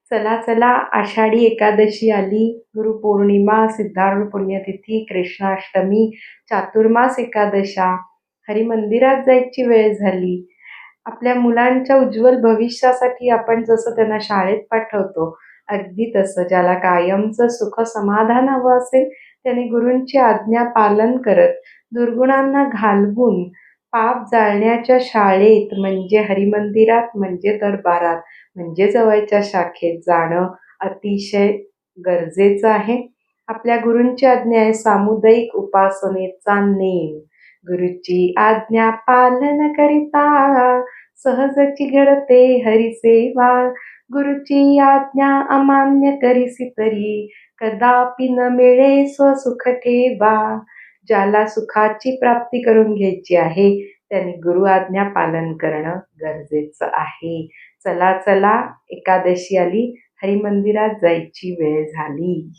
चला चला आषाढी एकादशी आली, गुरुपौर्णिमा, सिद्धार्थ पुण्यतिथी, कृष्णाष्टमी, चातुर्मास एकादशा, हरिमंदिरात जायची वेळ झाली. आपल्या मुलांच्या उज्ज्वल भविष्यासाठी आपण जसं त्यांना शाळेत पाठवतो, अगदी तसं ज्याला कायमचं सुख समाधान हवं असेल, त्याने गुरूंची आज्ञा पालन करत, दुर्गुणांना घालवून, पाप जाळण्याच्या शाळेत म्हणजे हरिमंदिरात म्हणजे दरबारात म्हणजे जवळच्या शाखेत जाणं अतिशय गरजेचं आहे. आपल्या गुरूंची आज्ञा आहे सामुदायिक उपासनेचा नेम. गुरुची आज्ञा पालन करिता सहजची घडते हरिसेवा. गुरुची आज्ञा अमान्य करिसी तरी कदापि न मिळे स्वसुख ठेवा. ज्याला सुखाची प्राप्ती करून घ्यायची आहे त्याने गुरु आज्ञा पालन करणं गरजेचं आहे. चला चला एकादशी आली, हरिमंदिरात जायची वेळ झाली.